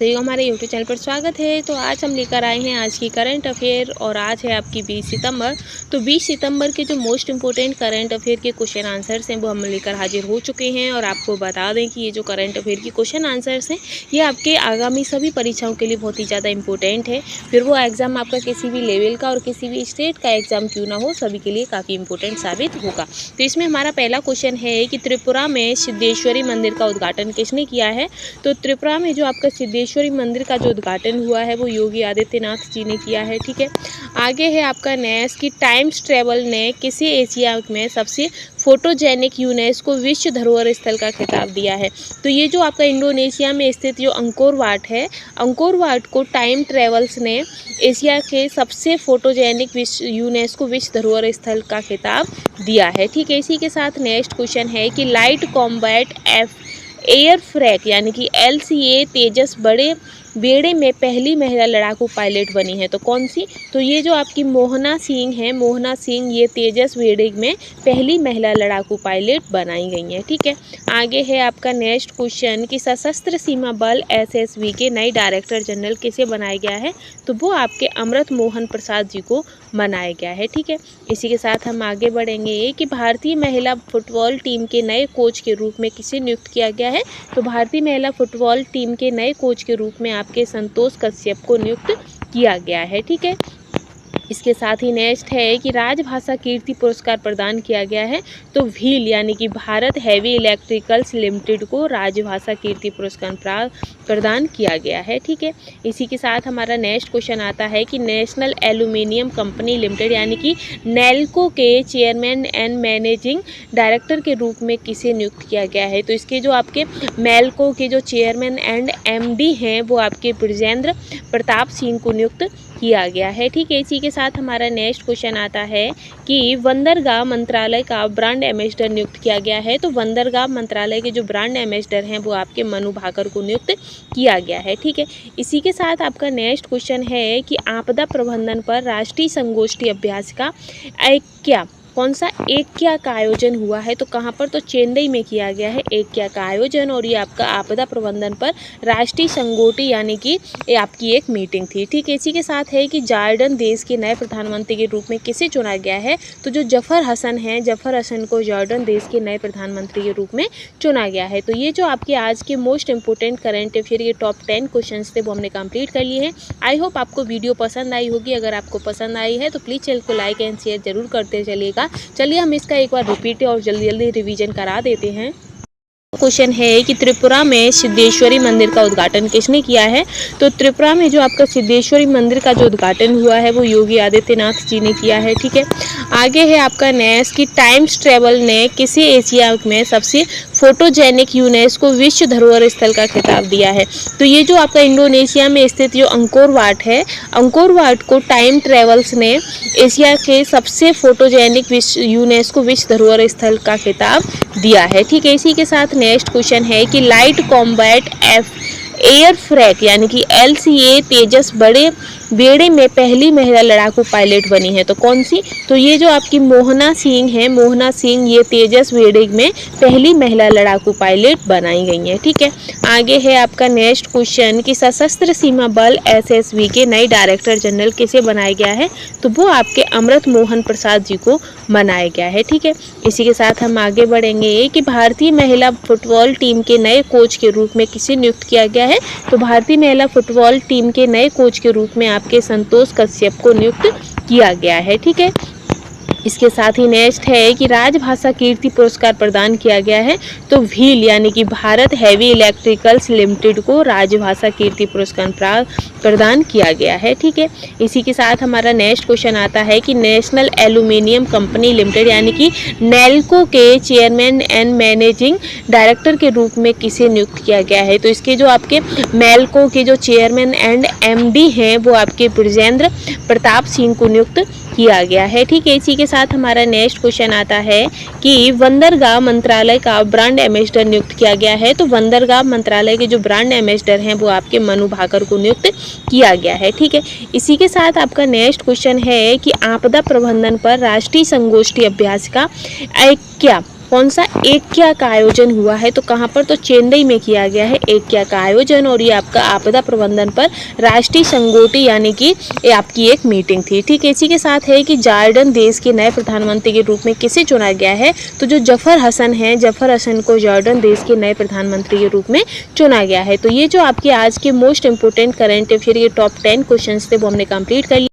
सभी को हमारे यूट्यूब चैनल पर स्वागत है। तो आज हम लेकर आए हैं आज की करंट अफेयर और आज है आपकी 20 सितंबर। तो 20 सितंबर के जो मोस्ट इंपोर्टेंट करंट अफेयर के क्वेश्चन आंसर्स हैं वो हम लेकर हाजिर हो चुके हैं। और आपको बता दें कि ये जो करंट अफेयर के क्वेश्चन आंसर्स हैं ये आपके आगामी सभी परीक्षाओं के लिए बहुत ही ज़्यादा इंपॉर्टेंट है। फिर वो एग्ज़ाम आपका किसी भी लेवल का और किसी भी स्टेट का एग्ज़ाम क्यों ना हो, सभी के लिए काफ़ी इंपॉर्टेंट साबित होगा। तो इसमें हमारा पहला क्वेश्चन है कि त्रिपुरा में सिद्धेश्वरी मंदिर का उद्घाटन किसने किया है। तो त्रिपुरा में जो आपका सिद्धेश्वरी मंदिर का जो उद्घाटन हुआ है वो योगी आदित्यनाथ जी ने किया है। ठीक है, आगे है आपका नेक्स्ट कि टाइम्स ट्रेवल ने किसी एशिया में सबसे फोटोजेनिक यूनेस्को विश्व धरोहर स्थल का खिताब दिया है। तो ये जो आपका इंडोनेशिया में स्थित जो अंकोर वाट है, अंकोर वाट को टाइम ट्रेवल्स ने एशिया के सबसे फोटोजेनिक यूनेस्को विश्व धरोहर स्थल का खिताब दिया है। ठीक है, इसी के साथ नेक्स्ट क्वेश्चन है कि लाइट कॉम्बैट एयरफ्रैक यानी कि LCA तेजस बड़े बेड़े में पहली महिला लड़ाकू पायलट बनी है। तो कौन सी? तो ये जो आपकी मोहना सिंह है, मोहना सिंह ये तेजस बेड़े में पहली महिला लड़ाकू पायलट बनाई गई हैं। ठीक है, आगे है आपका नेक्स्ट क्वेश्चन कि सशस्त्र सीमा बल SSB के नए डायरेक्टर जनरल किसे बनाया गया है। तो वो आपके अमृत मोहन प्रसाद जी को बनाया गया है। ठीक है, इसी के साथ हम आगे बढ़ेंगे कि भारतीय महिला फुटबॉल टीम के नए कोच के रूप में किसे नियुक्त किया गया है। तो भारतीय महिला फुटबॉल टीम के नए कोच के रूप में आपके संतोष कश्यप को नियुक्त किया गया है। ठीक है, इसके साथ ही नेक्स्ट है कि राजभाषा कीर्ति पुरस्कार प्रदान किया गया है। तो व्हील यानी कि भारत हैवी इलेक्ट्रिकल्स लिमिटेड को राजभाषा कीर्ति पुरस्कार प्रदान किया गया है। ठीक है, इसी के साथ हमारा नेक्स्ट क्वेश्चन आता है कि नेशनल एल्यूमिनियम कंपनी लिमिटेड यानी कि नेल्को के चेयरमैन एंड मैनेजिंग डायरेक्टर के रूप में किसे नियुक्त किया गया है। तो इसके जो आपके मेल्को के जो चेयरमैन एंड MD हैं वो आपके ब्रजेंद्र प्रताप सिंह को नियुक्त किया गया है। ठीक है, इसी के साथ हमारा नेक्स्ट क्वेश्चन आता है कि बंदरगाह मंत्रालय का ब्रांड एम्बेसडर नियुक्त किया गया है। तो बंदरगाह मंत्रालय के जो ब्रांड एम्बेसडर हैं वो आपके मनु भाकर को नियुक्त किया गया है। ठीक है, इसी के साथ आपका नेक्स्ट क्वेश्चन है कि आपदा प्रबंधन पर राष्ट्रीय संगोष्ठी अभ्यास का क्या कौन सा एक्या का आयोजन हुआ है। तो कहाँ पर? तो चेन्नई में किया गया है एक्या का आयोजन। और ये आपका आपदा प्रबंधन पर राष्ट्रीय संगोष्ठी यानी कि ये आपकी एक मीटिंग थी। ठीक है, इसी के साथ है कि जॉर्डन देश के नए प्रधानमंत्री के रूप में किसे चुना गया है। तो जो जफर हसन हैं, जफर हसन को जॉर्डन देश के नए प्रधानमंत्री के रूप में चुना गया है। तो ये जो आपके आज के मोस्ट इंपोर्टेंट करंट अफेयर के टॉप 10 क्वेश्चन थे वो हमने कंप्लीट कर लिए हैं। आई होप आपको वीडियो पसंद आई होगी। अगर आपको पसंद आई है तो प्लीज़ चैनल को लाइक एंड शेयर जरूर करते चलिएगा। चलिए हम इसका एक बार रिपीट और जल्दी जल्दी रिवीजन करा देते हैं। क्वेश्चन है कि त्रिपुरा में सिद्धेश्वरी मंदिर का उद्घाटन किसने किया है। तो त्रिपुरा में जो आपका सिद्धेश्वरी मंदिर का जो उद्घाटन हुआ है वो योगी आदित्यनाथ जी ने किया है। ठीक है, आगे है आपका नेक्स्ट कि टाइम्स ट्रेवल ने किसी एशिया में सबसे फोटोजेनिक यूनेस्को विश्व धरोहर स्थल का खिताब दिया है। तो ये जो आपका इंडोनेशिया में स्थित जो अंकोर वाट है, अंकोर वाट को टाइम ट्रेवल्स ने एशिया के सबसे फोटोजेनिक यूनेस्को विश्व धरोहर स्थल का खिताब दिया है। ठीक है, इसी के साथ नेक्स्ट क्वेश्चन है कि लाइट कॉम्बैट एयरफ्रैक यानी कि LCA तेजस बड़े बेड़े में पहली महिला लड़ाकू पायलट बनी है। तो कौन सी? तो ये जो आपकी मोहना सिंह है, मोहना सिंह ये तेजस बेड़े में पहली महिला लड़ाकू पायलट बनाई गई है। ठीक है, आगे है आपका नेक्स्ट क्वेश्चन कि सशस्त्र सीमा बल SSB के नए डायरेक्टर जनरल किसे बनाया गया है। तो वो आपके अमृत मोहन प्रसाद जी को बनाया गया है। ठीक है, इसी के साथ हम आगे बढ़ेंगे कि भारतीय महिला फुटबॉल टीम के नए कोच के रूप में किसे नियुक्त किया गया है। तो भारतीय महिला फुटबॉल टीम के नए कोच के रूप में आपके संतोष कश्यप को नियुक्त किया गया है। ठीक है, इसके साथ ही नेक्स्ट है कि राजभाषा कीर्ति पुरस्कार प्रदान किया गया है। तो व्हील यानी कि भारत हैवी इलेक्ट्रिकल्स लिमिटेड को राजभाषा कीर्ति पुरस्कार प्रदान किया गया है। ठीक है, इसी के साथ हमारा नेक्स्ट क्वेश्चन आता है कि नेशनल एल्यूमिनियम कंपनी लिमिटेड यानी कि नेल्को के चेयरमैन एंड मैनेजिंग डायरेक्टर के रूप में किसे नियुक्त किया गया है। तो इसके जो आपके मेल्को के जो चेयरमैन एंड MD हैं वो आपके ब्रजेंद्र प्रताप सिंह को नियुक्त किया गया है। ठीक है, इसी के साथ हमारा नेक्स्ट क्वेश्चन आता है कि बंदरगाह मंत्रालय का ब्रांड एम्बेसडर नियुक्त किया गया है। तो बंदरगाह मंत्रालय के जो ब्रांड एम्बेसडर हैं वो आपके मनु भाकर को नियुक्त किया गया है। ठीक है, इसी के साथ आपका नेक्स्ट क्वेश्चन है कि आपदा प्रबंधन पर राष्ट्रीय संगोष्ठी अभ्यास का क्या कौन सा ऐक्या का आयोजन हुआ है, तो कहाँ पर, तो चेन्नई में किया गया है ऐक्या का आयोजन। और ये आपका आपदा प्रबंधन पर राष्ट्रीय संगोष्ठी यानी कि ये आपकी एक मीटिंग थी। ठीक है, इसी के साथ है कि जॉर्डन देश के नए प्रधानमंत्री के रूप में किसे चुना गया है, तो जो जफर हसन है, जफर हसन को जॉर्डन देश के नए प्रधानमंत्री के रूप में चुना गया है। तो ये जो आपके आज के मोस्ट इंपोर्टेंट करंट अफेयर के टॉप 10 क्वेश्चंस थे वो हमने कंप्लीट कर लिया।